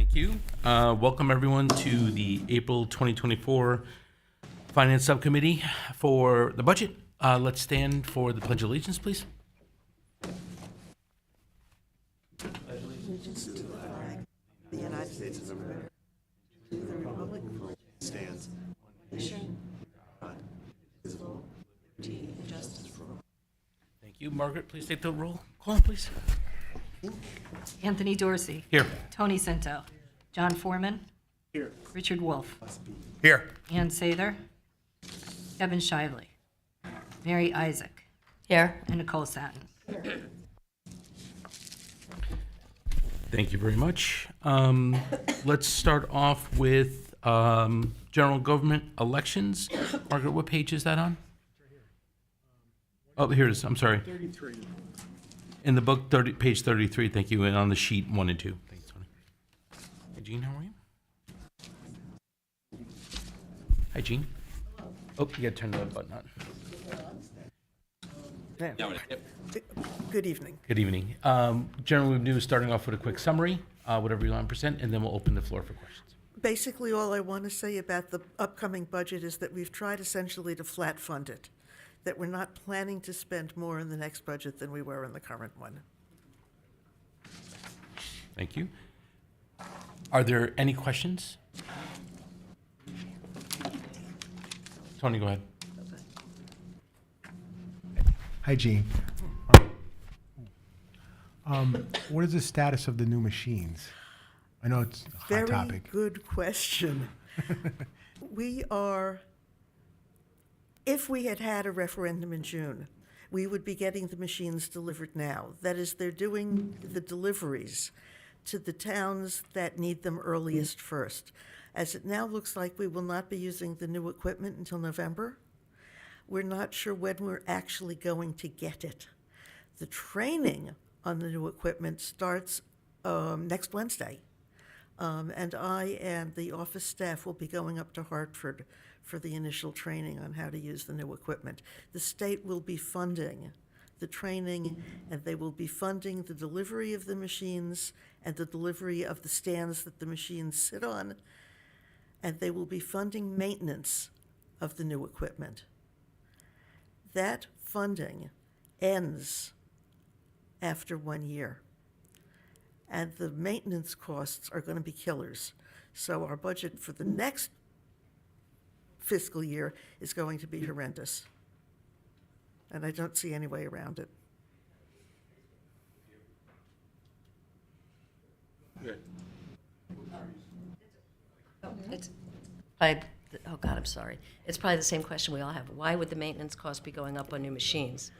Thank you. Welcome, everyone, to the April 2024 Finance Subcommittee for the budget. Let's stand for the Pledge of Allegiance, please. Allegiance to the flag of the United States of America, to the republic for which it stands, one nation, God, indivisible, liberty and justice for all. Thank you. Margaret, please take the roll. Call, please. Anthony Dorsey. Here. Tony Cinto. John Foreman. Here. Richard Wolf. Here. Ann Sather. Kevin Shively. Mary Isaac. Here. And Nicole Satin. Thank you very much. Let's start off with general government elections. Margaret, what page is that on? Oh, here it is. I'm sorry. 33. In the book, page 33, thank you, and on the sheet 1 and 2. Thanks, Tony. Hey, Jean, how are you? Hi, Jean. Oh, you gotta turn the button on. Good evening. Good evening. Generally, we do starting off with a quick summary, whatever you want to present, and then we'll open the floor for questions. Basically, all I want to say about the upcoming budget is that we've tried essentially to flat fund it, that we're not planning to spend more in the next budget than we were in the current one. Thank you. Are there any questions? Tony, go ahead. Hi, Gene. What is the status of the new machines? I know it's a hot Very topic. good question. We are, if we had had a referendum in June, we would be getting the machines delivered now. That is, they're doing the deliveries to the towns that need them earliest first. As it now looks like we will not be using the new equipment until November, we're not sure when we're actually going to get it. The training on the new equipment starts next Wednesday. And I and the office staff will be going up to Hartford for the initial training on how to use the new equipment. The state will be funding the training, and they will be funding the delivery of the machines and the delivery of the stands that the machines sit on, and they will be funding maintenance of the new equipment. That funding ends after 1 year. And the maintenance costs are going to be killers. So our budget for the next fiscal year is going to be horrendous. And I don't see any way around it. It's probably, oh God, I'm sorry. It's probably the same question we all have. Why would the maintenance cost be going up on new machines?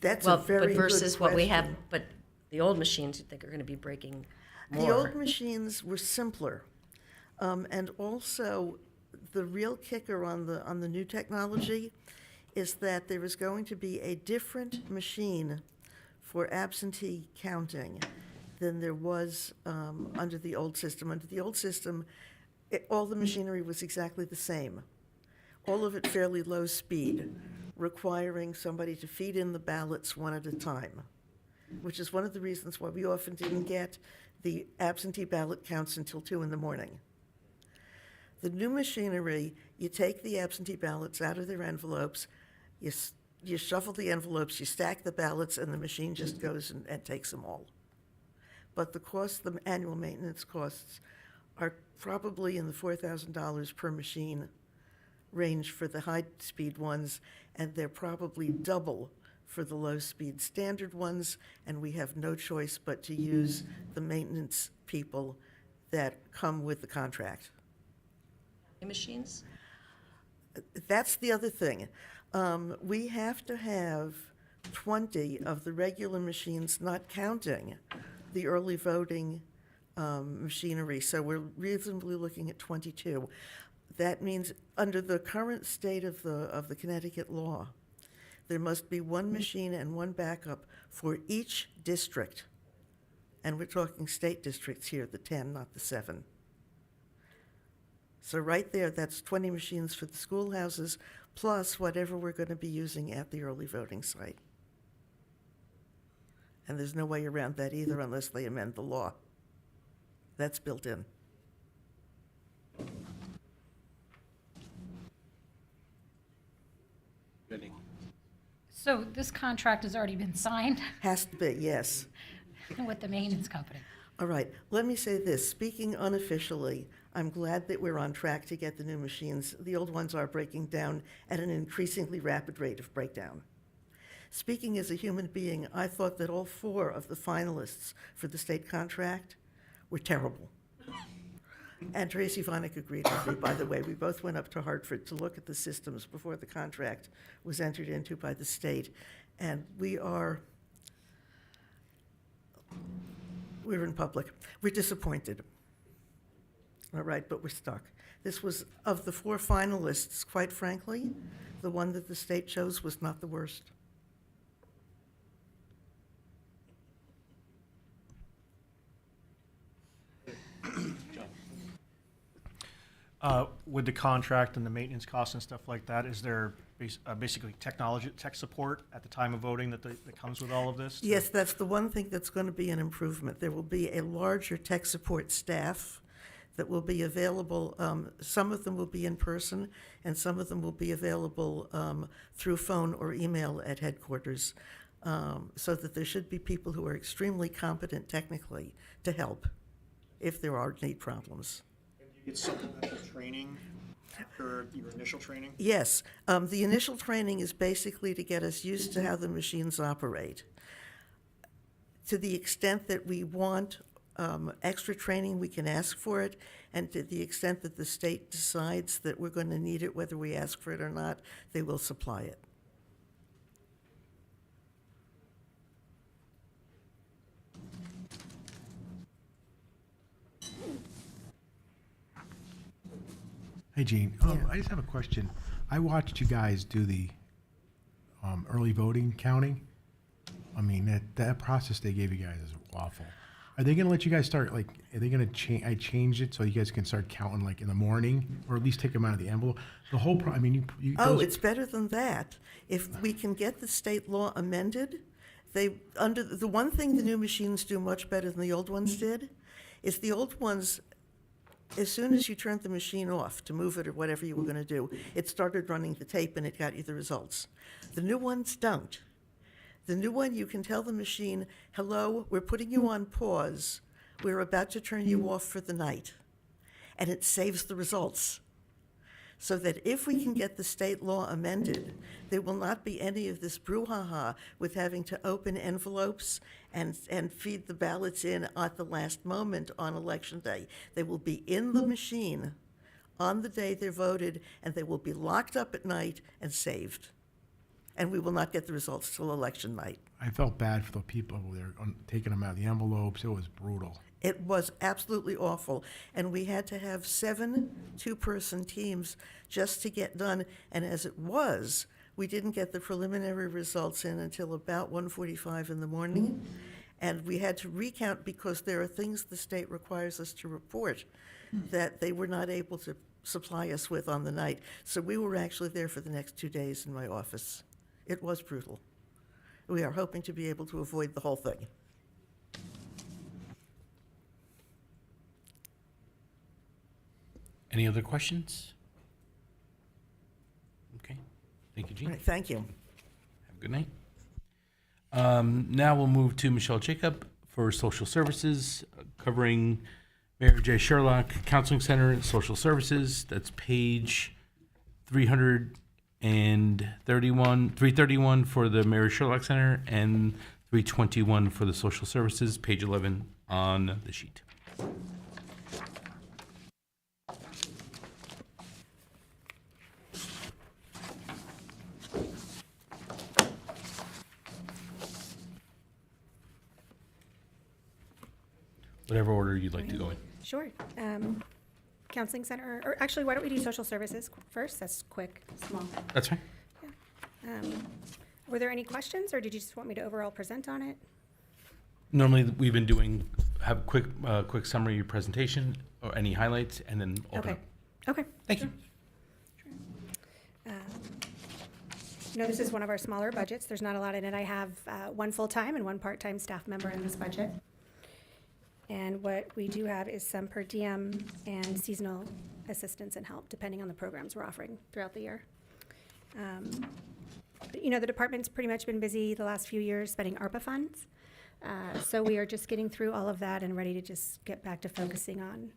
That's Well, a very but versus good what we have, question. but the old machines you think are going to be breaking more. The old machines were simpler. And also, the real kicker on the new technology is that there is going to be a different machine for absentee counting than there was under the old system. Under the old system, all the machinery was exactly the same, all of it fairly low speed, requiring somebody to feed in the ballots one at a time, which is one of the reasons why we often didn't get the absentee ballot counts until 2 in the morning. The new machinery, you take the absentee ballots out of their envelopes, you shuffle the envelopes, you stack the ballots, and the machine just goes and takes them all. But the cost, the annual maintenance costs, are probably in the $4,000 per machine range for the high-speed ones, and they're probably double for the low-speed standard ones, and we have no choice but to use the maintenance people that come with the contract. Machines? That's the other thing. We have to have 20 of the regular machines, not counting the early voting machinery, so we're reasonably looking at 22. That means, under the current state of the Connecticut law, there must be one machine and one backup for each district. And we're talking state districts here, the 10, not the 7. So right there, that's 20 machines for the schoolhouses, plus whatever we're going to be using at the early voting site. And there's no way around that either unless they amend the law. That's built in. So this contract has already been signed Has to be, yes. with the maintenance company. All right, let me say this. Speaking unofficially, I'm glad that we're on track to get the new machines. The old ones are breaking down at an increasingly rapid rate of breakdown. Speaking as a human being, I thought that all 4 of the finalists for the state contract were terrible. And Tracy Vonick agreed with me, by the way. We both went up to Hartford to look at the systems before the contract was entered into by the state. And we're in public. We're disappointed. All right, but we're stuck. This was, of the 4 finalists, quite frankly, the one that the state chose was not the worst. With the contract and the maintenance costs and stuff like that, is there basically tech support at the time of voting that comes with all of this? Yes, that's the one thing that's going to be an improvement. There will be a larger tech support staff that will be available. Some of them will be in person, and some of them will be available through phone or email at headquarters, so that there should be people who are extremely competent technically to help if there are need problems. Get supplemental training after your initial training? Yes, the initial training is basically to get us used to how the machines operate. To the extent that we want extra training, we can ask for it, and to the extent that the state decides that we're going to need it, whether we ask for it or not, they will supply it. Hey, Gene, Yeah. I just have a question. I watched you guys do the early voting counting. I mean, that process they gave you guys is awful. Are they gonna let you guys start, like, are they gonna change it so you guys can start counting, like, in the morning? Or at least take them out of the envelope? The whole, I mean, you. Oh, those- it's better than that. If we can get the state law amended, the one thing the new machines do much better than the old ones did is the old ones, as soon as you turned the machine off to move it or whatever you were going to do, it started running the tape and it got you the results. The new ones don't. The new one, you can tell the machine, hello, we're putting you on pause. We're about to turn you off for the night. And it saves the results. So that if we can get the state law amended, there will not be any of this brouhaha with having to open envelopes and feed the ballots in at the last moment on election day. They will be in the machine on the day they're voted, and they will be locked up at night and saved. And we will not get the results till election night. I felt bad for the people who were taking them out of the envelopes. It was brutal. It was absolutely awful, and we had to have 7 two-person teams just to get done, and as it was, we didn't get the preliminary results in until about 1:45 in the morning, and we had to recount because there are things the state requires us to report that they were not able to supply us with on the night. So we were actually there for the next 2 days in my office. It was brutal. We are hoping to be able to avoid the whole thing. Any other questions? Okay, thank you, All Jean. right, thank you. Have a good night. Now we'll move to Michelle Jacob for Social Services, covering Mayor J. Sherlock Counseling Center, Social Services. That's page 331 for the Mary Sherlock Center and 321 for the Social Services, page 11 on the sheet. Whatever order you'd like to go in. Sure. Counseling center, or actually, why don't we do social services first? That's quick, small. That's fine. Were there any questions, or did you just want me to overall present on it? Normally, we've been have a quick summary presentation or any highlights, and then open Okay. up. Okay. Thank you. No, this is one of our smaller budgets. There's not a lot in it. I have one full-time and one part-time staff member in this budget. And what we do have is some per diem and seasonal assistance and help, depending on the programs we're offering throughout the year. You know, the department's pretty much been busy the last few years spending ARPA funds. So we are just getting through all of that and ready to just get back to focusing on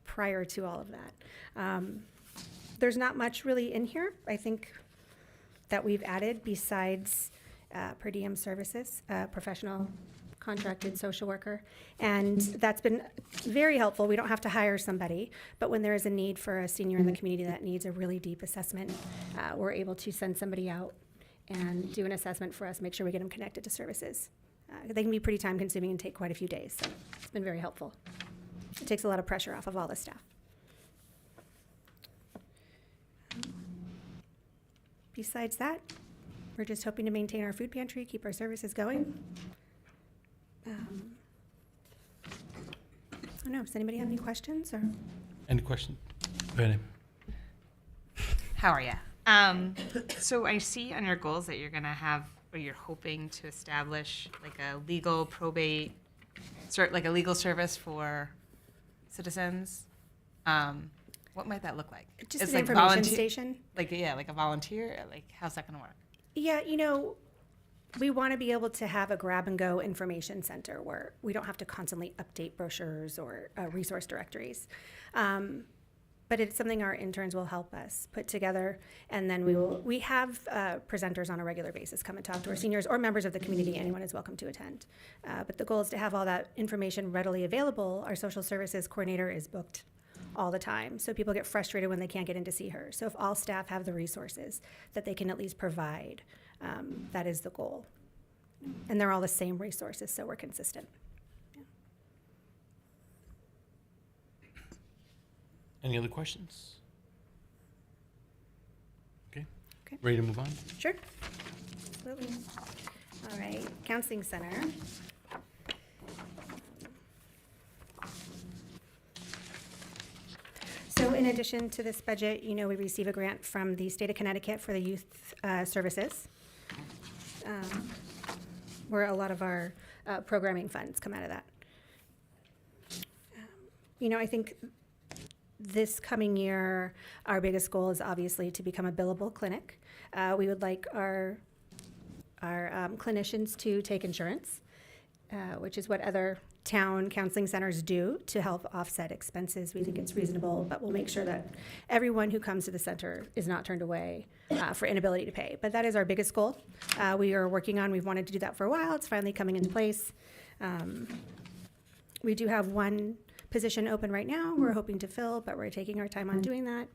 prior to all of that. There's not much really in here, I think, that we've added besides per diem services, professional contracted social worker. And that's been very helpful. We don't have to hire somebody, but when there is a need for a senior in the community that needs a really deep assessment, we're able to send somebody out and do an assessment for us, make sure we get them connected to services. They can be pretty time consuming and take quite a few days, so it's been very helpful. It takes a lot of pressure off of all the staff. Besides that, we're just hoping to maintain our food pantry, keep our services going. I don't know, does anybody have any questions or? Any questions? Benny? How are you? So I see on your goals that you're gonna have, or you're hoping to establish like a legal probate, like a legal service for citizens. What might that look like? Just It's an like information station. Like, yeah, like a volunteer, like how's that gonna work? Yeah, you know, we want to be able to have a grab-and-go information center where we don't have to constantly update brochures or resource directories. But it's something our interns will help us put together, and then we have presenters on a regular basis come and talk to our seniors or members of the community. Anyone is welcome to attend. But the goal is to have all that information readily available. Our social services coordinator is booked all the time, so people get frustrated when they can't get in to see her. So if all staff have the resources that they can at least provide, that is the goal. And they're all the same resources, so we're consistent. Any other questions? Okay. Okay. Ready to move on? Sure. Absolutely. All right, Counseling Center. So in addition to this budget, you know, we receive a grant from the state of Connecticut for the youth services, where a lot of our programming funds come out of that. You know, I think this coming year, our biggest goal is obviously to become a billable clinic. We would like our clinicians to take insurance, which is what other town counseling centers do to help offset expenses. We think it's reasonable, but we'll make sure that everyone who comes to the center is not turned away for inability to pay. But that is our biggest goal. We are working on, we've wanted to do that for a while. It's finally coming into place. We do have one position open right now we're hoping to fill, but we're taking our time on doing that.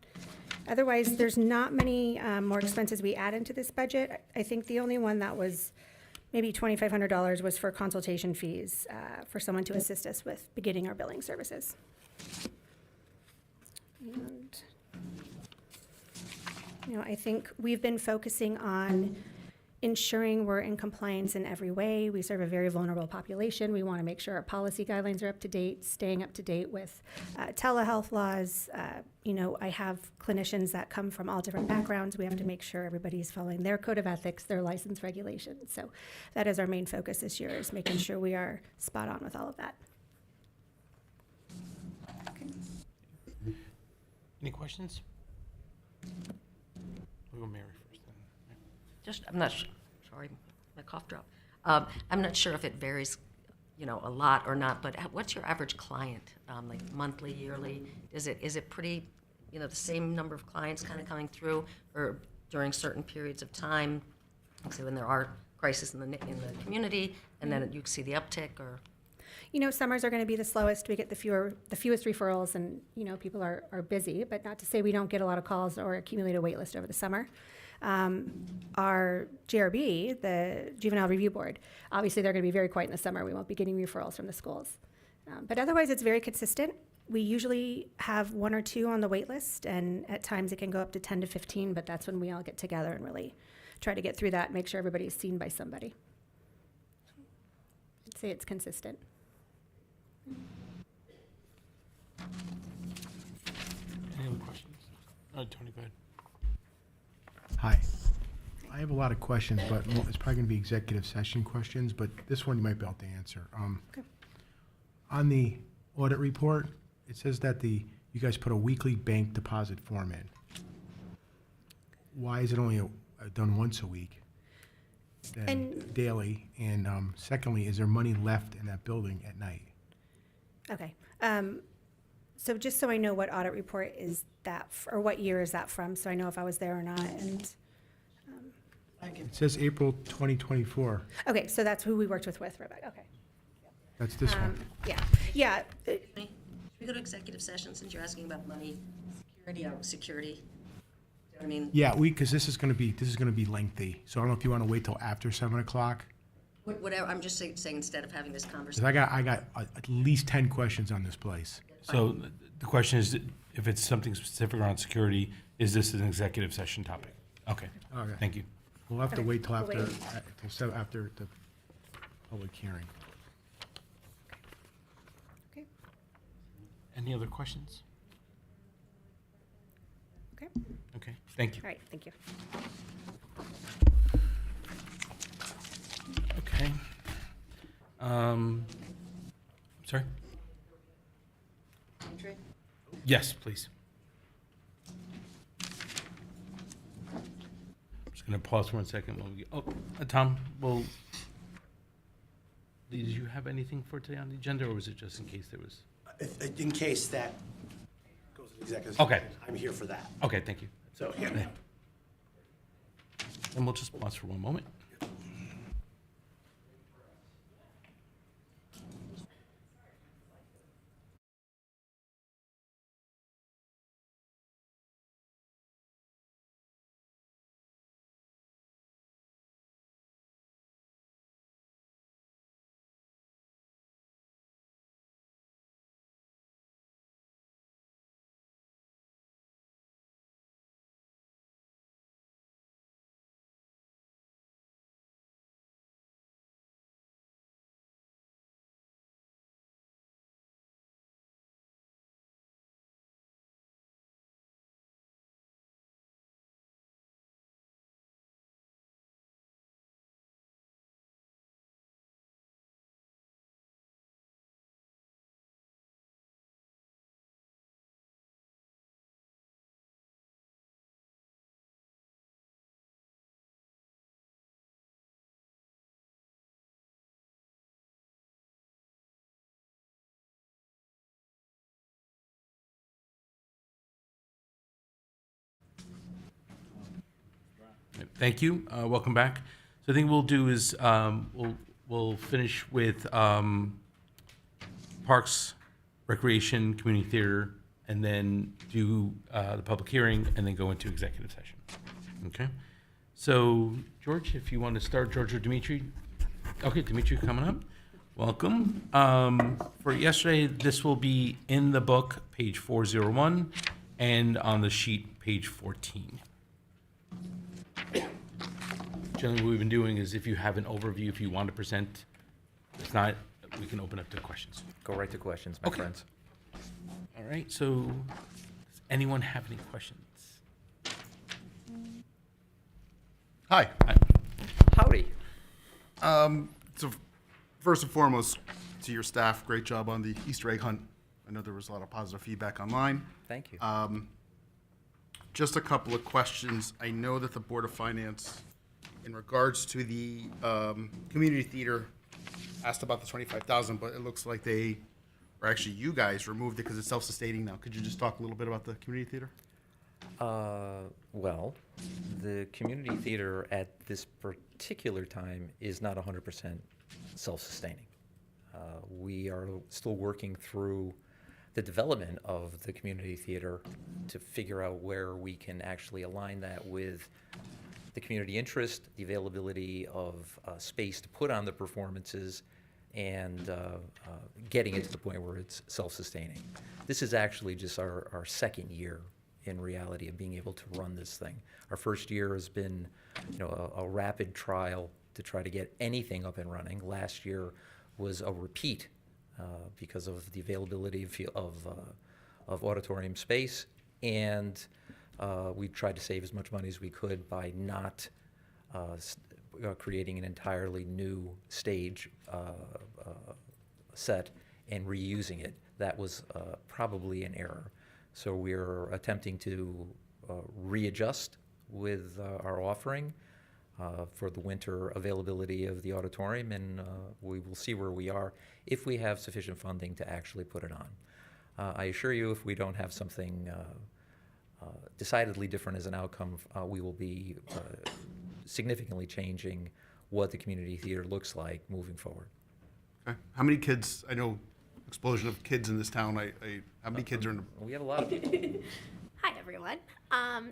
Otherwise, there's not many more expenses we add into this budget. I think the only one that was maybe $2,500 was for consultation fees for someone to assist us with beginning our billing services. And, you know, I think we've been focusing on ensuring we're in compliance in every way. We serve a very vulnerable population. We want to make sure our policy guidelines are up to date, staying up to date with telehealth laws. You know, I have clinicians that come from all different backgrounds. We have to make sure everybody's following their code of ethics, their license regulations. So that is our main focus this year, is making sure we are spot on with all of that. Okay. Any questions? We'll go Mary first then. Just, I'm not sure, sorry, my cough dropped. I'm not sure if it varies, you know, a lot or not, but what's your average client, like monthly, yearly? Is it pretty, you know, the same number of clients kind of coming through, or during certain periods of time, like say when there are crises in the community, and then you see the uptick, or? You know, summers are going to be the slowest. We get the fewest referrals, and, you know, people are busy, but not to say we don't get a lot of calls or accumulate a wait list over the summer. Our JRB, the Juvenile Review Board, obviously they're going to be very quiet in the summer. We won't be getting referrals from the schools. But otherwise, it's very consistent. We usually have 1 or 2 on the wait list, and at times it can go up to 10 to 15, but that's when we all get together and really try to get through that and make sure everybody's seen by somebody. I'd say it's consistent. Any other questions? Tony, go ahead. Hi. I have a lot of questions, but it's probably going to be executive session questions, but this one you might be able to answer. Okay. On the audit report, it says that you guys put a weekly bank deposit form in. Why is it only done once a week? Then And- daily, and secondly, is there money left in that building at night? Okay. So just so I know what audit report is that, or what year is that from, so I know if I was there or not, and, It says April 2024. okay, so that's who we worked with Rebecca, okay. That's this one. Yeah, yeah, Should we go to executive session since you're asking about money, security? You know what I mean, Yeah, because this is gonna be lengthy, so I don't know if you want to wait till after 7 o'clock. whatever, I'm just saying instead of having this Because conversation. I got at least 10 questions on this place. So the question is, if it's something specific around security, is this an executive session topic? Okay, Okay. thank you. We'll have to Okay, wait till we'll after, wait. after the public hearing. okay, Any other questions? okay, Okay, thank you. all right, thank you. Okay. Sorry? Yes, please. I'm just gonna pause for 1 second while we get, Tom, well, did you have anything for today on the agenda, or was it just in case there was? In case that goes to executive. Okay. session, I'm here for that. Okay, thank you. So, yeah. And we'll just pause for 1 moment. Thank you. Welcome back. So I think we'll do is we'll finish with Parks, Recreation, Community Theater, and then do the public hearing, and then go into executive session. Okay. So George, if you want to start, George or Dimitri. Okay, Dimitri coming up. Welcome. For yesterday, this will be in the book, page 401, and on the sheet, page 14. Generally, what we've been doing is if you have an overview, if you want to present, if not, we can open up to questions. Go right to questions, my Okay. friends. All right, so does anyone have any questions? Hi. Howdy. So first and foremost, to your staff, great job on the Easter egg hunt. I know there was a lot of positive feedback online. Thank you. Just a couple of questions. I know that the Board of Finance, in regards to the community theater, asked about the 25,000, but it looks like they, or actually you guys removed it because it's self-sustaining now. Could you just talk a little bit about the community theater? Well, the community theater at this particular time is not 100% self-sustaining. We are still working through the development of the community theater to figure out where we can actually align that with the community interest, the availability of space to put on the performances, and getting it to the point where it's self-sustaining. This is actually just our second year in reality of being able to run this thing. Our first year has been, a rapid trial to try to get anything up and running. Last year was a repeat because of the availability of auditorium space, and we tried to save as much money as we could by not creating an entirely new stage set and reusing it. that was probably an error. So we're attempting to readjust with our offering for the winter availability of the auditorium, and we will see where we are if we have sufficient funding to actually put it on. I assure you, if we don't have something decidedly different as an outcome, we will be significantly changing what the community theater looks like moving forward. Okay. How many kids, I know explosion of kids in this town, how many kids are in the? We have a lot of people. Hi, everyone.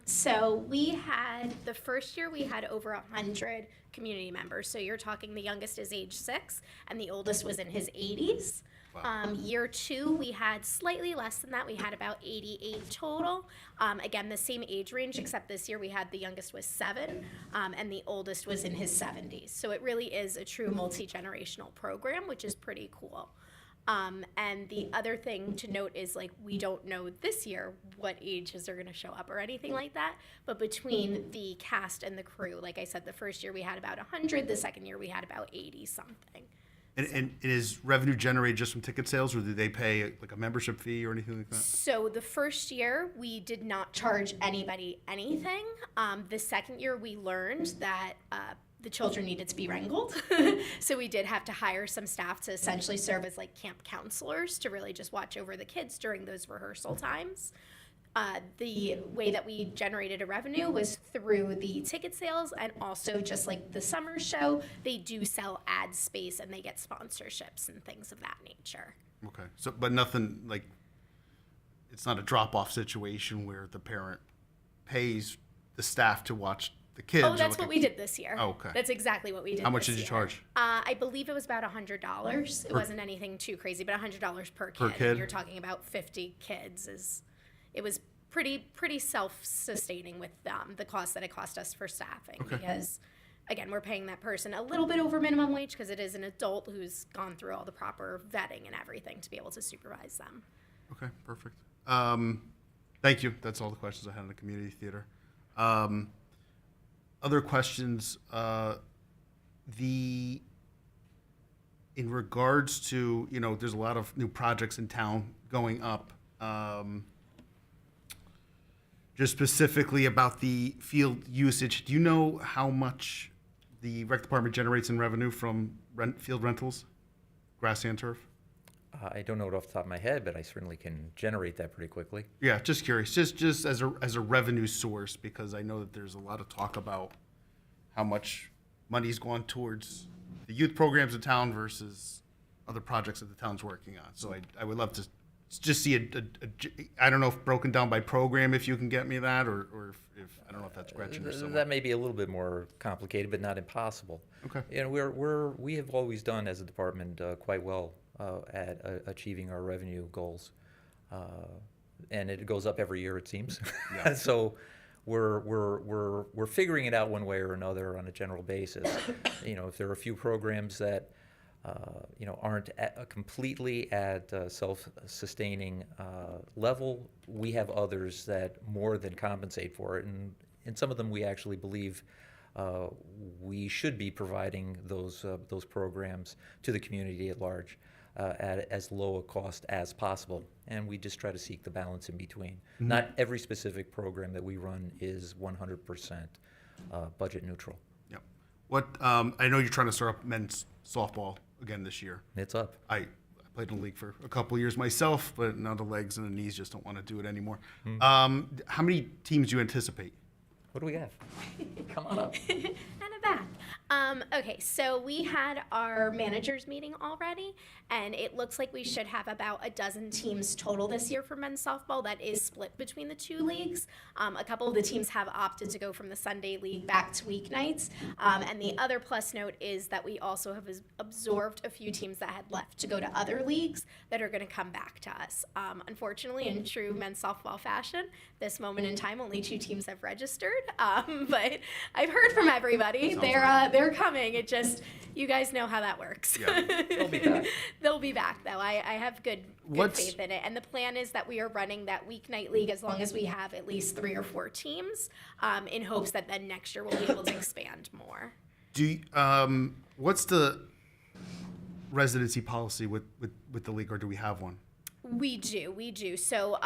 So we had, the first year we had over 100 community members. So you're talking the youngest is age 6 and the oldest was in his 80s. Year 2, we had slightly less than that. We had about 88 total. Again, the same age range, except this year we had the youngest was 7 and the oldest was in his 70s. So it really is a true multi-generational program, which is pretty cool. And the other thing to note is, like, we don't know this year what ages are going to show up or anything like that. But between the cast and the crew, like I said, the first year we had about 100, the second year we had about 80 something. And is revenue generated just from ticket sales, or do they pay like a membership fee or anything like that? So the first year we did not charge anybody anything. The second year we learned that the children needed to be wrangled. So we did have to hire some staff to essentially serve as like camp counselors to really just watch over the kids during those rehearsal times. The way that we generated a revenue was through the ticket sales, and also just like the summer show, they do sell ad space and they get sponsorships and things of that nature. Okay. So, but nothing like, it's not a drop-off situation where the parent pays the staff to watch the kids. Oh, that's what we did this year. Oh, okay. That's exactly what we did. How much this did you year. charge? I believe it was about $100. It wasn't anything too crazy, but $100 per kid. Per kid? You're talking about 50 kids. It was pretty self-sustaining with the cost that it cost us for staffing. Okay. Because, again, we're paying that person a little bit over minimum wage because it is an adult who's gone through all the proper vetting and everything to be able to supervise them. Okay, perfect. Thank you. That's all the questions I had on the community theater. Other questions, in regards to, there's a lot of new projects in town going up. Just specifically about the field usage, do you know how much the rec department generates in revenue from field rentals, grass and turf? I don't know it off the top of my head, but I certainly can generate that pretty quickly. Yeah, just curious, just as a revenue source, because I know that there's a lot of talk about how much money's gone towards the youth programs in town versus other projects that the town's working on. So I would love to just see I don't know if broken down by program, if you can get me that, or if I don't know if that's Gretchen or someone. That may be a little bit more complicated, but not impossible. Okay. And we have always done as a department quite well at achieving our revenue goals, and it goes up every year, it seems. Yeah. So we're figuring it out one way or another on a general basis. If there are a few programs that aren't completely at self-sustaining level, we have others that more than compensate for it, and in some of them we actually believe we should be providing those programs to the community at large at as low a cost as possible, and we just try to seek the balance in between. Mm-hmm. Not every specific program that we run is 100% budget neutral. Yep. What I know you're trying to start up men's softball again this year. It's up. I played in the league for a couple of years myself, but now the legs and the knees just don't want to do it anymore. How many teams do you anticipate? What do we have? Come on up. And a back. Okay, so we had our managers meeting already, and it looks like we should have about a dozen teams total this year for men's softball. That is split between the two leagues. A couple of the teams have opted to go from the Sunday league back to weeknights. And the other plus note is that we also have absorbed a few teams that had left to go to other leagues that are going to come back to us. Unfortunately, in true men's softball fashion, this moment in time, only 2 teams have registered. But I've heard from everybody. They're coming. It just, you guys know how that works. Yeah. They'll be back. They'll be back, though. I have good faith in it. And the plan is that we are running that weeknight league as long as we have at least 3 or 4 teams, in hopes that then next year we'll be able to expand more. What's the residency policy with the league, or do we have one? We do. So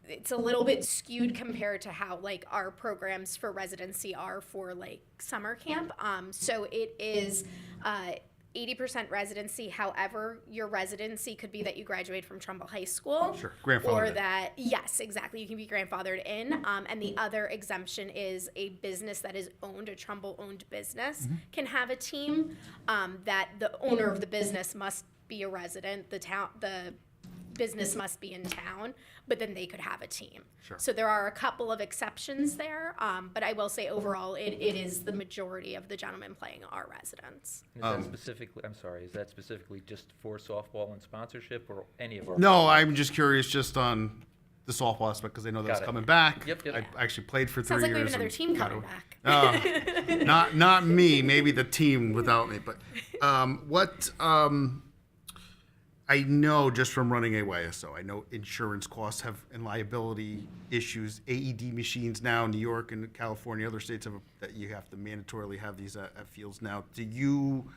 it's a little bit skewed compared to how like our programs for residency are for like summer camp. So it is 80% residency. However, your residency could be that you graduate from Trumbull High School. Sure, grandfathered Or in. that, yes, exactly. You can be grandfathered in. And the other exemption is a business that is owned, a Trumbull-owned business can have a team that the owner of the business must be a resident. The business must be in town, but then they could have a team. Sure. So there are a couple of exceptions there, but I will say overall, it is the majority of the gentlemen playing are residents. Is that specifically, I'm sorry, is that specifically just for softball and sponsorship or any of our? No, I'm just curious just on the softball aspect because I know that's Got it. coming back. Yep. I actually played for 3 Sounds like years. we have another and team got coming to- back. not me, maybe the team without me. But I know just from running AYSO, I know insurance costs have and liability issues. AED machines now, New York and California, other states have that you have to mandatorily have these at fields now. Do you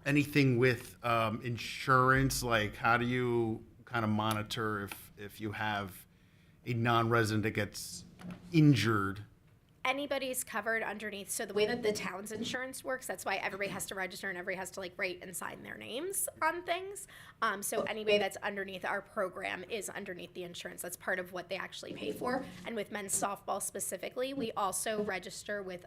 anything with insurance? Like, how do you kind of monitor if you have a non-resident that gets injured? Anybody's covered underneath. So the way that the town's insurance works, that's why everybody has to register and everybody has to like write and sign their names on things. So anybody that's underneath our program is underneath the insurance. That's part of what they actually pay for. And with men's softball specifically, we also register with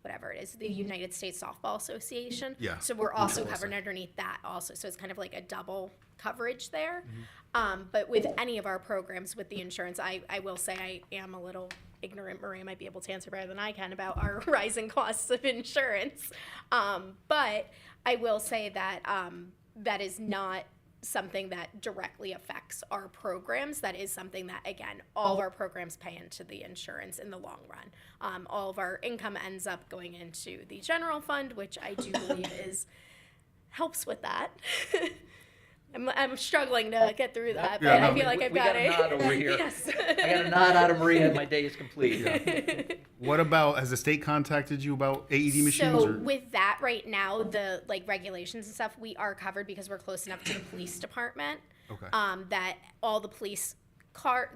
whatever it is, the United States Softball Association. Yeah. So we're also covered underneath that also. So it's kind of like a double coverage there. But with any of our programs with the insurance, I will say I am a little ignorant. Maria might be able to answer better than I can about our rising costs of insurance. But I will say that that is not something that directly affects our programs. That is something that, again, all of our programs pay into the insurance in the long run. All of our income ends up going into the general fund, which I do believe helps with that. I'm struggling to get through that, but I feel like I've got it. We got a nod over here. Yes. I got a nod out of Maria, and my day is complete. What about, has the state contacted you about AED machines? So or? with that right now, the like regulations and stuff, we are covered because we're close enough to the police department. Okay. That all the police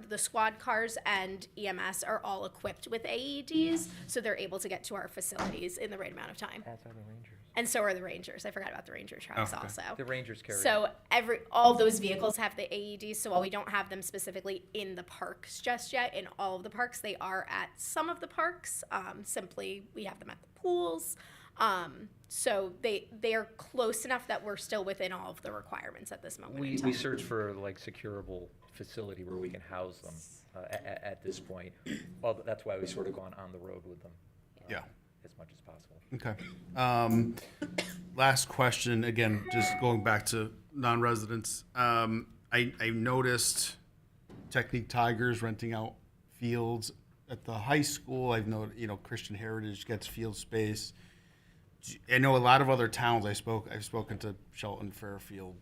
the squad cars and EMS are all equipped with AEDs, so they're able to get to our facilities in the right amount of time. As are the Rangers. And so are the Rangers. I forgot about the Ranger trucks Okay. also. The Rangers carry. So all those vehicles have the AEDs. So while we don't have them specifically in the parks just yet, in all of the parks, they are at some of the parks. Simply, we have them at the pools. So they are close enough that we're still within all of the requirements at this moment. in We time. search for like securable facility where we can house them at this point. Well, that's why we sort of gone on the road with them. Yeah. As much as possible. Okay. Last question, again, just going back to non-residents. I noticed Technique Tigers renting out fields at the high school. I've known, Christian Heritage gets field space. I know a lot of other towns I've spoken to Shelton, Fairfield,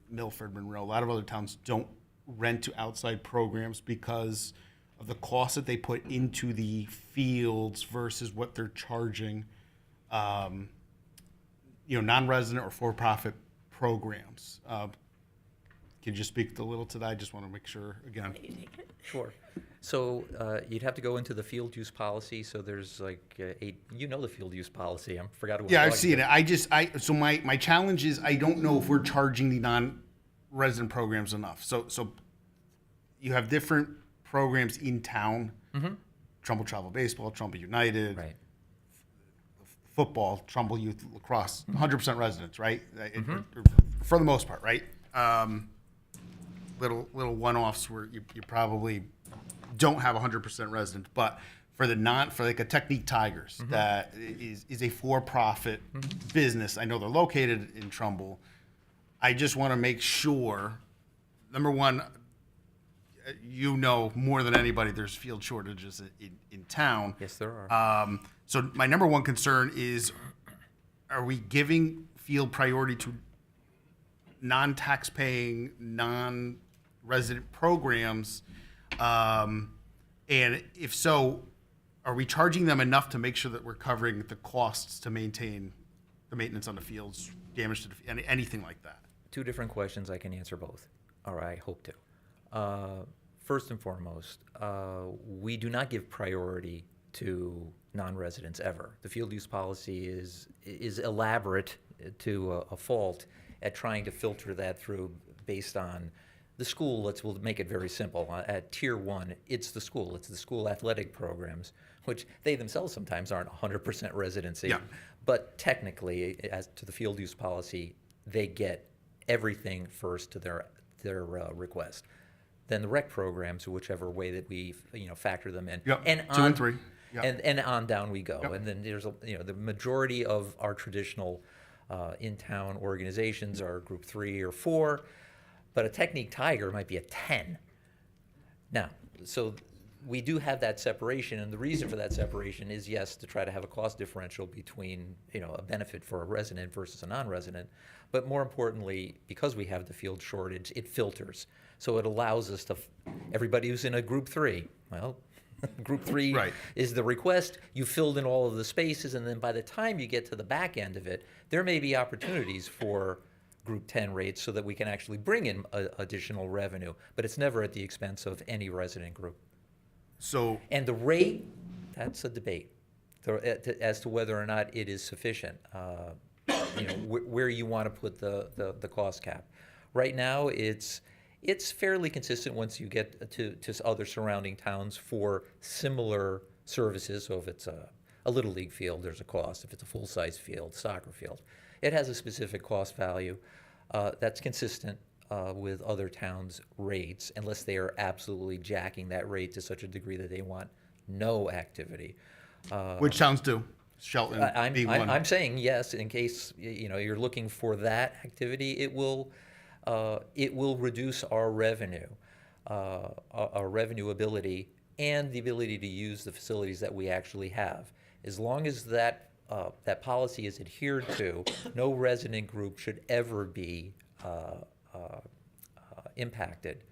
Milford, Monroe. A lot of other towns don't rent to outside programs because of the cost that they put into the fields versus what they're charging, non-resident or for-profit programs. Can you just speak a little to that? I just want to make sure, again. Sure. So you'd have to go into the field use policy. So there's like the field use policy. I forgot what. Yeah, I've seen it. So my challenge is I don't know if we're charging the non-resident programs enough. So you have different programs in town. Mm-hmm. Trumbull Travel Baseball, Trumbull United, Right. Football, Trumbull Youth Lacrosse, 100% residents, right? For the most part, right? Little one-offs where you probably don't have 100% residents, but for like a Technique Tigers that is a for-profit business. I know they're located in Trumbull. I just want to make sure, number one, more than anybody, there's field shortages in town. Yes, there are. So my number one concern is, are we giving field priority to non-tax-paying, non-resident programs? And if so, are we charging them enough to make sure that we're covering the costs to maintain the maintenance on the fields, damage to anything like that? Two different questions. I can answer both, or I hope to. First and foremost, we do not give priority to non-residents ever. The field use policy is elaborate to a fault at trying to filter that through based on the school. We'll make it very simple. At Tier 1, it's the school. It's the school athletic programs, which they themselves sometimes aren't 100% residency. Yeah. But technically, as to the field use policy, they get everything first to their request. Then the rec programs, whichever way that we factor them in, Yep, and 2 on, and 3. Yep. and on down we go. Yep. And then there's the majority of our traditional in-town organizations are Group 3 or 4, but a Technique Tiger might be a 10. Now, so we do have that separation, and the reason for that separation is, yes, to try to have a cost differential between, a benefit for a resident versus a non-resident, but more importantly, because we have the field shortage, it filters. So it allows us to, everybody who's in a Group 3, well, Group 3 Right. is the request, you filled in all of the spaces, and then by the time you get to the back end of it, there may be opportunities for Group 10 rates so that we can actually bring in additional revenue, but it's never at the expense of any resident group. So, And the rate, that's a debate as to whether or not it is sufficient, where you want to put the cost cap. Right now, it's fairly consistent once you get to other surrounding towns for similar services. So if it's a Little League field, there's a cost. If it's a full-size field, soccer field, it has a specific cost value that's consistent with other towns' rates, unless they are absolutely jacking that rate to such a degree that they want no activity. which towns do? Shelton, being one. I'm saying yes, in case you're looking for that activity, it will reduce our revenue, our revenue ability, and the ability to use the facilities that we actually have. As long as that policy is adhered to, no resident group should ever be impacted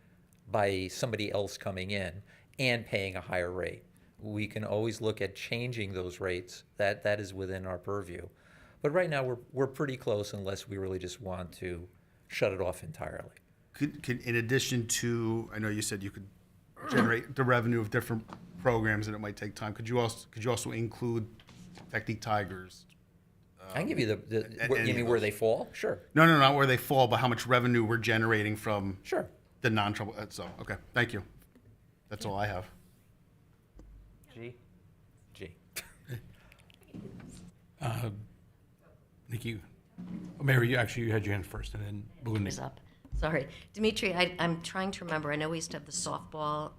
by somebody else coming in and paying a higher rate. We can always look at changing those rates. That is within our purview. But right now, we're pretty close unless we really just want to shut it off entirely. Could, in addition to, I know you said you could generate the revenue of different programs and it might take time, could you also include Technique Tigers? I can give you you mean where they fall? Sure. No, not where they fall, but how much revenue we're generating from Sure. the non-trouble, so, okay, thank you. That's all I have. G. Nikki, Mary, you had your hand first, and then Belinda. Is up. Sorry. Dimitri, I'm trying to remember. I know we used to have the softball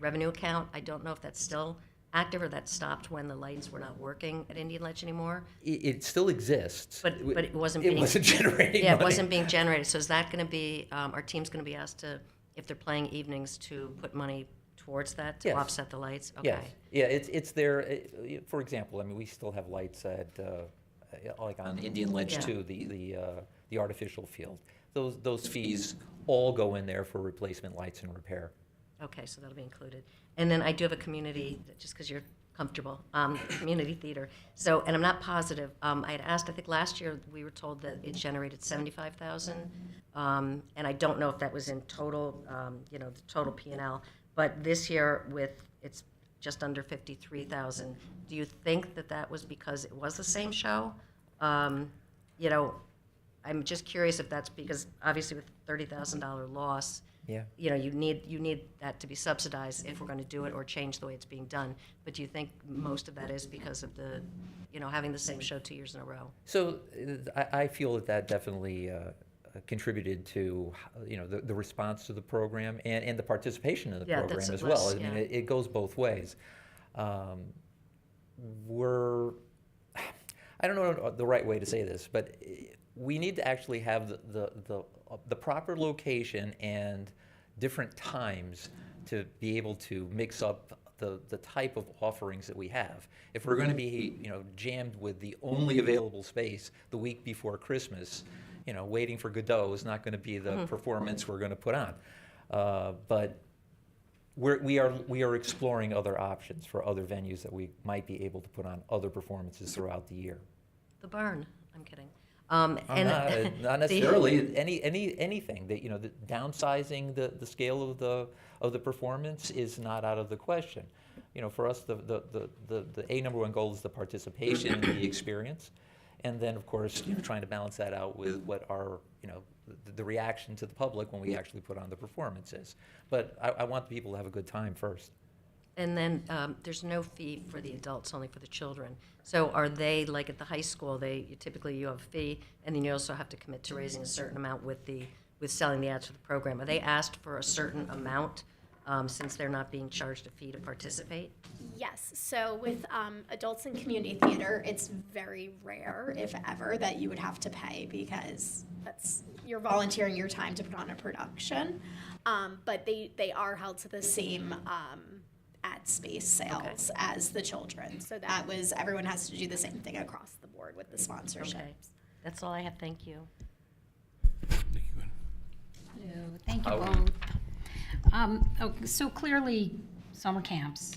revenue account. I don't know if that's still active or that stopped when the lights were not working at Indian Ledge anymore. It still exists. But it wasn't It being. wasn't generating Yeah, money. it wasn't being generated. So is that going to be, our team's going to be asked to, if they're playing evenings, to put money towards that to Yes. offset the lights? Okay. Yes. Yeah, it's there. For example, I mean, we still have lights at like on Indian Ledge Yeah. 2, the artificial field. Those fees all go in there for replacement lights and repair. Okay, so that'll be included. And then I do have a community, just because you're comfortable, community theater. So, and I'm not positive, I had asked, I think last year, we were told that it generated 75,000. And I don't know if that was in total, the total P&L. But this year it's just under 53,000. Do you think that was because it was the same show? I'm just curious if that's because obviously with $30,000 loss, Yeah. you need that to be subsidized if we're going to do it or change the way it's being done. But do you think most of that is because of the, having the same show 2 years in a row? So I feel that definitely contributed to the response to the program and the participation in the Yeah, program that's as less, well. I mean, yeah. it goes both ways. I don't know the right way to say this, but we need to actually have the proper location and different times to be able to mix up the type of offerings that we have. If we're going to be jammed with the only available space the week before Christmas, waiting for Godot is not going to be the performance we're going to put on. But we are exploring other options for other venues that we might be able to put on other performances throughout the year. The barn, I'm kidding. Not necessarily. Anything that, you know, the downsizing the scale of the performance is not out of the question. You know, for us, the number one goal is the participation and the experience. And then, of course, you know, trying to balance that out with what our, you know, the reaction to the public when we actually put on the performances. But I want people to have a good time first. And then there's no fee for the adults, only for the children. So are they, like at the high school, typically you have a fee, and then you also have to commit to raising a certain amount with selling the ads for the program. Are they asked for a certain amount since they're not being charged a fee to participate? Yes. So with adults in community theater, it's very rare, if ever, that you would have to pay because you're volunteering your time to put on a production. But they are held to the same ad space sales as the children. So everyone has to do the same thing across the board with the sponsorships. Okay. That's all I have. Thank you. Thank you both. So clearly, summer camps,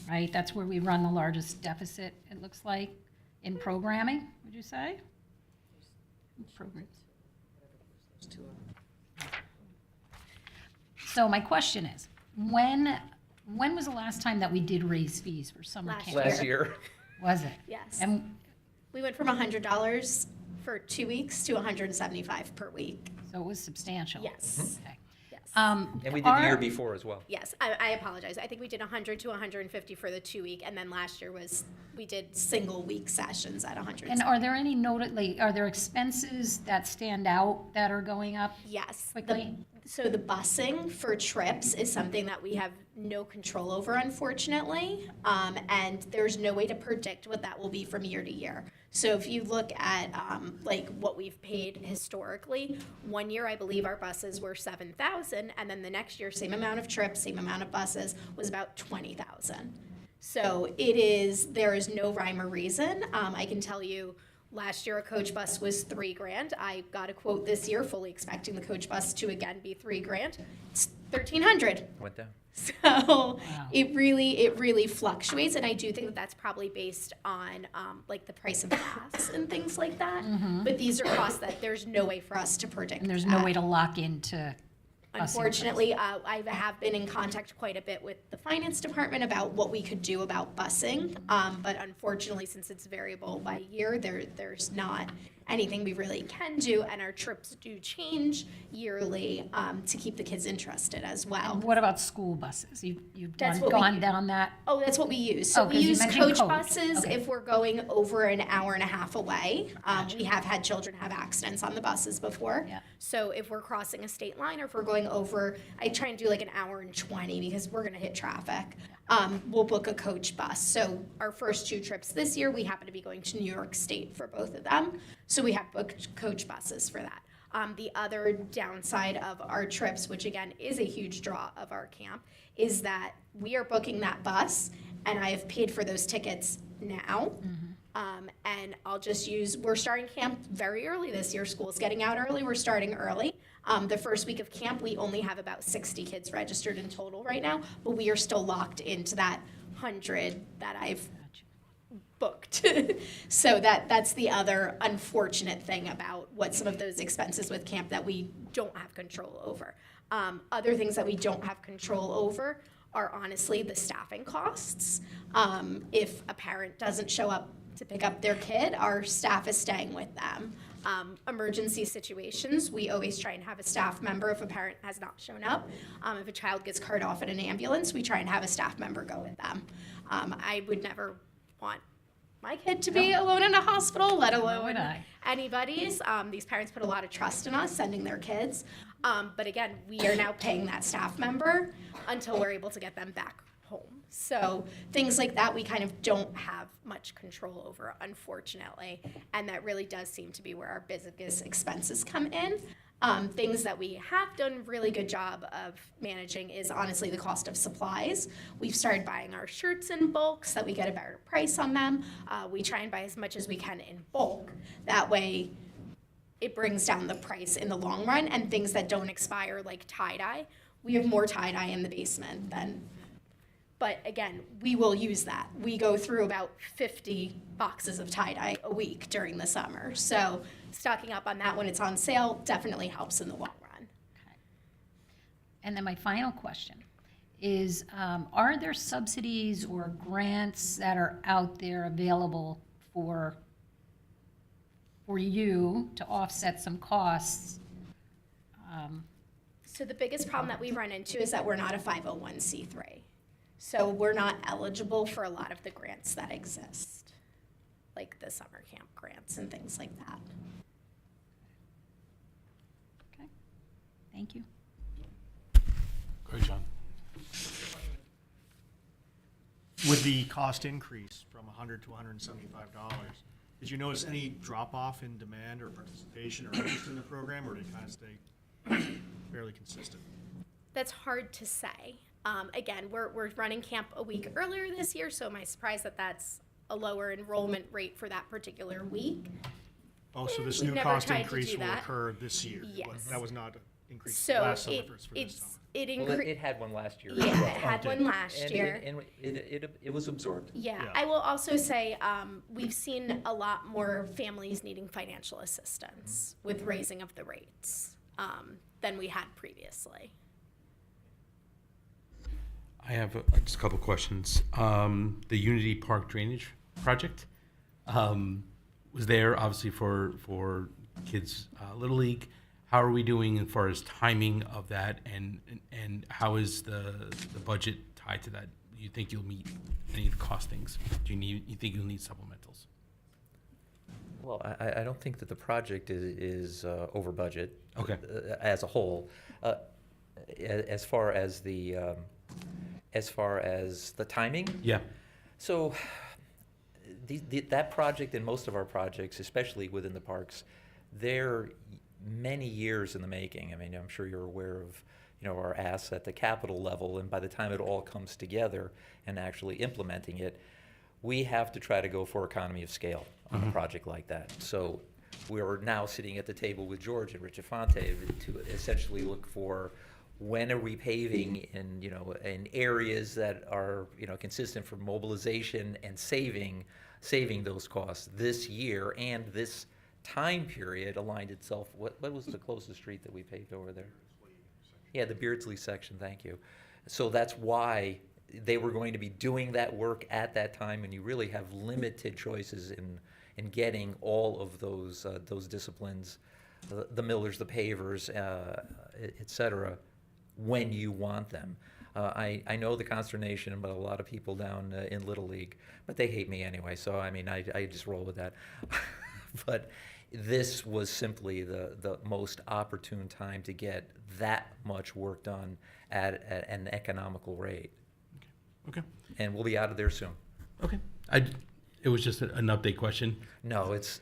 right? That's where we run the largest deficit, it looks like, in programming, would you say? Programs. So my question is, when was the last time that we did raise fees for summer Last camp? Last year. Was it? Yes. And We went from $100 for 2 weeks to $175 per week. so it was substantial. Yes. Okay. Yes. And we did the year before as well. Yes, I apologize. I think we did 100 to 150 for the 2 week, and then last year we did single week sessions at 100. And are there any are there expenses that stand out that are going up? Yes. Quickly? So the busing for trips is something that we have no control over, unfortunately, and there's no way to predict what that will be from year to year. So if you look at like what we've paid historically, 1 year I believe our buses were $7,000, and then the next year, same amount of trips, same amount of buses, was about $20,000. So there is no rhyme or reason. I can tell you. Last year, a coach bus was $3,000. I got a quote this year, fully expecting the coach bus to again be $3,000. It's $1,300. Went down. So it really fluctuates, and I do think that that's probably based on like the price of gas and things like that. But these are costs that there's no way for us to predict. And there's no way to lock into. Unfortunately, I have been in contact quite a bit with the finance department about what we could do about busing. But unfortunately, since it's variable by year, there's not anything we really can do, and our trips do change yearly to keep the kids interested as well. What about school buses? You've That's what we gone use. down that? Oh, that's what we use. So Oh, we 'cause you use mentioned coach coach. buses Okay. if we're going over an hour and a half away. We have had children have accidents on the buses before. Yeah. So if we're crossing a state line or if we're going over, I try and do like an hour and 20 because we're going to hit traffic. We'll book a coach bus. So our first 2 trips this year, we happen to be going to New York State for both of them. So we have booked coach buses for that. The other downside of our trips, which again is a huge draw of our camp, is that we are booking that bus, and I have paid for those tickets now. And I'll just we're starting camp very early this year. School's getting out early. We're starting early. The first week of camp, we only have about 60 kids registered in total right now, but we are still locked into that 100 that I've booked. So that's the other unfortunate thing about what some of those expenses with camp that we don't have control over. Other things that we don't have control over are honestly the staffing costs. If a parent doesn't show up to pick up their kid, our staff is staying with them. Emergency situations, we always try and have a staff member if a parent has not shown up. If a child gets carted off in an ambulance, we try and have a staff member go with them. I would never want my kid to be alone in a hospital, let alone anybody's. These parents put a lot of trust in us sending their kids. But again, we are now paying that staff member until we're able to get them back home. So things like that we kind of don't have much control over, unfortunately. And that really does seem to be where our biggest expenses come in. Things that we have done a really good job of managing is honestly the cost of supplies. We've started buying our shirts in bulk so that we get a better price on them. We try and buy as much as we can in bulk. That way it brings down the price in the long run, and things that don't expire like tie-dye. We have more tie-dye in the basement than But again, we will use that. We go through about 50 boxes of tie-dye a week during the summer. So stocking up on that when it's on sale definitely helps in the long run. And then my final question is, are there subsidies or grants that are out there available for you to offset some costs? So the biggest problem that we run into is that we're not a 501c3. So we're not eligible for a lot of the grants that exist, like the summer camp grants and things like that. Okay, thank you. Great, John. With the cost increase from $100 to $175, did you notice any drop-off in demand or participation or interest in the program, or did it kind of stay fairly consistent? That's hard to say. Again, we're running camp a week earlier this year, so am I surprised that that's a lower enrollment rate for that particular week? Oh, so this We've new never cost tried to increase do will that. occur this year? Yes. That was not increased So last summer for this it's summer. it Well, increased. it had one last year. Yeah, as well. it had one last And year. it was absorbed. Yeah, Yeah. I will also say we've seen a lot more families needing financial assistance with raising of the rates than we had previously. I have just a couple questions. The Unity Park Drainage Project was there obviously for kids Little League. How are we doing as far as timing of that, and how is the budget tied to that? Do you think you'll meet any of the costings? You think you'll need supplementals? Well, I don't think that the project is over budget. Okay. As a whole. As far as the timing. Yeah. So that project and most of our projects, especially within the parks, they're many years in the making. I mean, I'm sure you're aware of, our asks at the capital level, and by the time it all comes together and actually implementing it, we have to try to go for economy of scale on a project like that. So we're now sitting at the table with George and Rich Afonte to essentially look for when are we paving in areas that are consistent for mobilization and saving those costs this year, and this time period aligned itself. What was the closest street that we paved over there? Yeah, the Beardsley section. Thank you. So that's why they were going to be doing that work at that time, and you really have limited choices in getting all of those disciplines, the millers, the pavers, et cetera, when you want them. I know the consternation about a lot of people down in Little League, but they hate me anyway, so I mean, I just roll with that. But this was simply the most opportune time to get that much work done at an economical rate. Okay. And we'll be out of there soon. Okay. It was just an update question. No, it's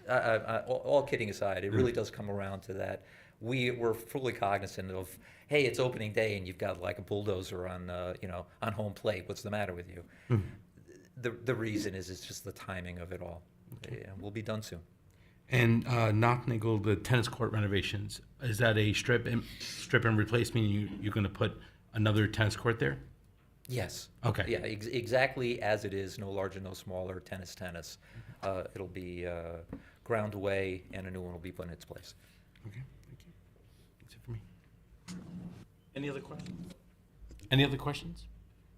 all kidding aside, it really does come around to that. We're fully cognizant of, hey, it's opening day and you've got like a bulldozer on home plate. What's the matter with you? The reason is it's just the timing of it all. Yeah, we'll be done soon. And Knocknagel, the tennis court renovations, is that a strip and replacement? You're going to put another tennis court there? Yes. Okay. Yeah, exactly as it is, no larger, no smaller, tennis. It'll be ground away and a new one will be put in its place. Okay, thank you. That's it for me. Any other questions? Any other questions?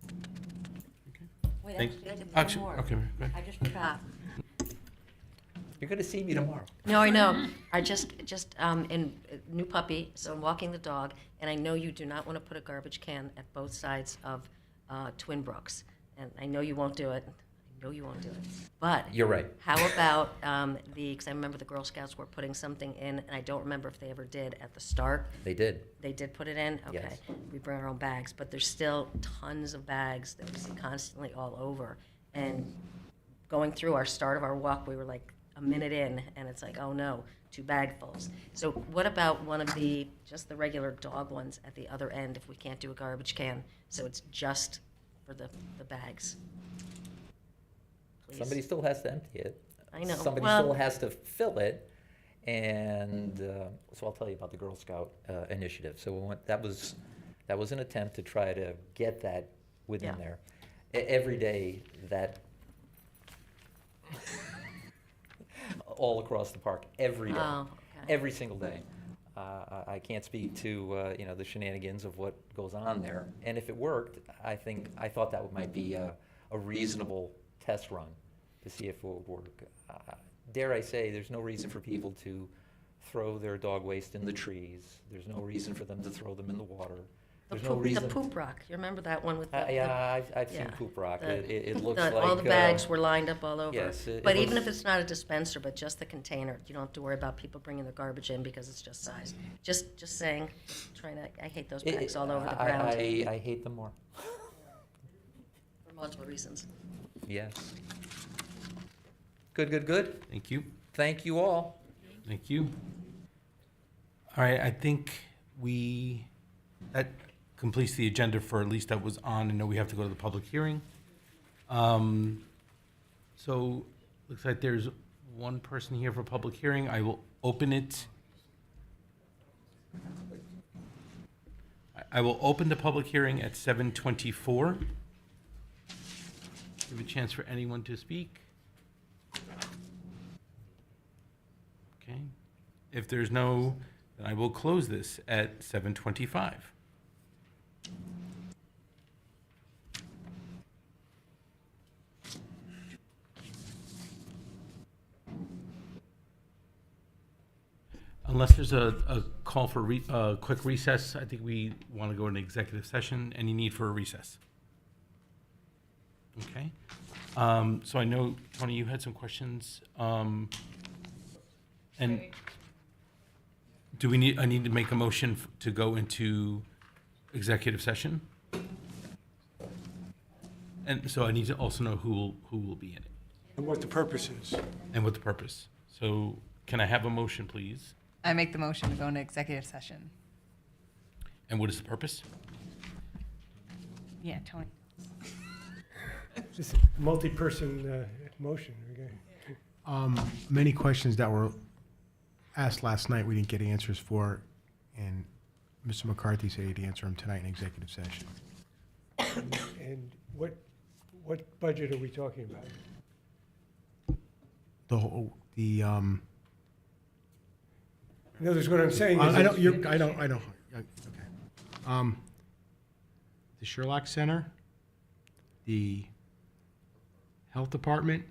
Okay. Wait, Thank- actually, I did one actually- more. okay, go ahead. I just forgot. You're going to see me tomorrow. No, I know. I just in new puppy, so I'm walking the dog, and I know you do not want to put a garbage can at both sides of Twin Brooks, and I know you won't do it. I know you won't do it. But You're right. how about because I remember the Girl Scouts were putting something in, and I don't remember if they ever did at the start. They did. They did put it in? Okay. Yes. We bring our own bags, but there's still tons of bags that we see constantly all over. And going through our start of our walk, we were like a minute in, and it's like, oh no, 2 bagfuls. So what about one of just the regular dog ones at the other end if we can't do a garbage can? So it's just for the bags. Please. Somebody still has to empty it. I know. Somebody Well- still has to fill it. And so I'll tell you about the Girl Scout initiative. So that was an attempt to try to get that within Yeah. there. every day that, all across the park, every day, Oh, okay. every single day. I can't speak to, the shenanigans of what goes on there. And if it worked, I thought that might be a reasonable test run to see if it would work. Dare I say, there's no reason for people to throw their dog waste in the trees. There's no reason for them to throw them in the water. The There's no poop, reason. the poop rock. You remember that one with the? Yeah, I've seen yeah, Poop Rock. the- It looks the- like. all the bags were lined up all over. yes, it But even looks- if it's not a dispenser, but just the container, you don't have to worry about people bringing their garbage in because it's just size. Just saying, just trying to, I hate those bags all over the ground I hate them more. for multiple reasons. Yes. Good. Thank you. Thank you all. Thank you. All right, I think that completes the agenda for at least that was on. I know we have to go to the public hearing. So, looks like there's one person here for public hearing. I will open it. I will open the public hearing at 7:24. Give a chance for anyone to speak. Okay. If there's no, then I will close this at 7:25. Unless there's a call for a quick recess, I think we want to go into executive session. Any need for a recess? Okay. So I know, Tony, you had some questions. And I need to make a motion to go into executive session? And so I need to also know who will be in it And what the purpose is. and what the purpose. So can I have a motion, please? I make the motion to go into executive session. And what is the purpose? Yeah, Tony. Just a multi-person motion. Okay. Many questions that were asked last night, we didn't get answers for, and Mr. McCarthy said he'd answer them tonight in executive session. And what budget are we talking about? In other words, what I'm saying is. I don't, that- okay. The Sherlock Center, the Health Department,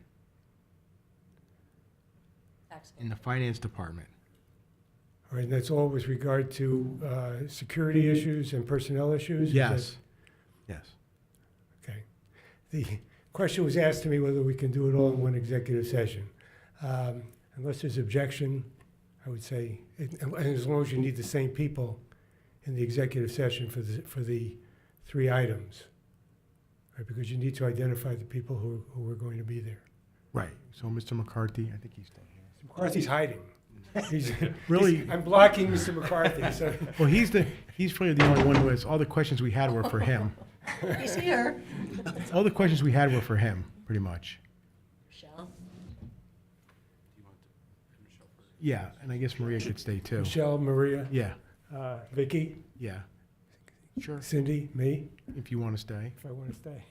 and the Finance Department. All right, that's all with regard to security issues and personnel issues? Is Yes, yes. that- Okay. The question was asked to me whether we can do it all in one executive session. Unless there's objection, I would say, and as long as you need the same people in the executive session for the three items, right? Because you need to identify the people who are going to be there. Right, so Mr. McCarthy, I think he's still here. McCarthy's hiding. He's, Really? I'm blocking Mr. McCarthy, so. Well, he's probably the only one who has, all the questions we had were for him. He's here. All the questions we had were for him, pretty much. Michelle? Yeah, and I guess Maria could stay too. Michelle, Maria, Yeah, Vicky, yeah. Sure, Cindy, me, if you want to stay. if I want to stay.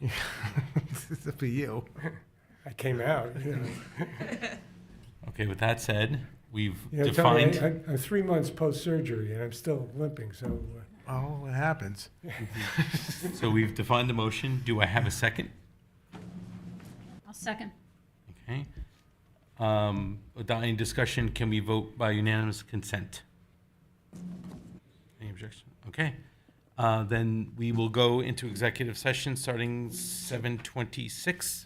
It's up to you. I came out, Okay, with that said, we've You know, Tony, defined. I'm 3 months post-surgery, and I'm still limping, so Oh, it happens. So we've defined the motion. Do I have a second? I'll second. Okay. Without any discussion, can we vote by unanimous consent? Any objection? Okay. Then we will go into executive session starting 7:26.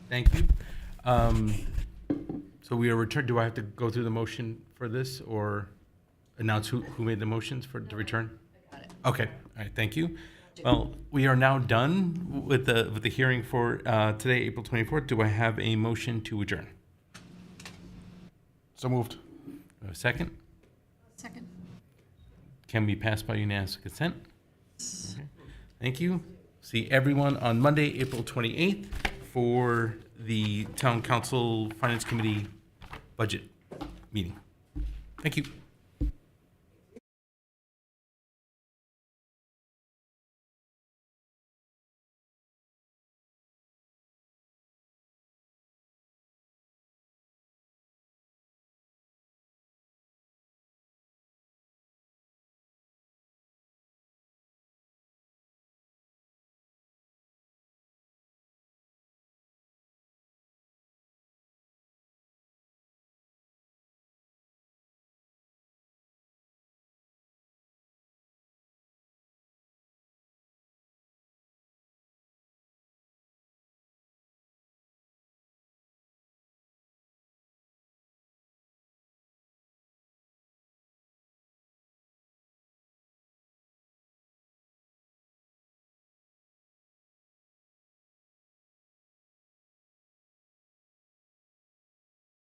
Thank you. So we are returned, do I have to go through the motion for this or announce who made the motions for the return? Okay, all right, thank you. Well, we are now done with the hearing for today, April 24th. Do I have a motion to adjourn? So moved. A second? Second. Can be passed by unanimous consent. Okay. Thank you. See everyone on Monday, April 28th for the Town Council Finance Committee budget meeting. Thank you.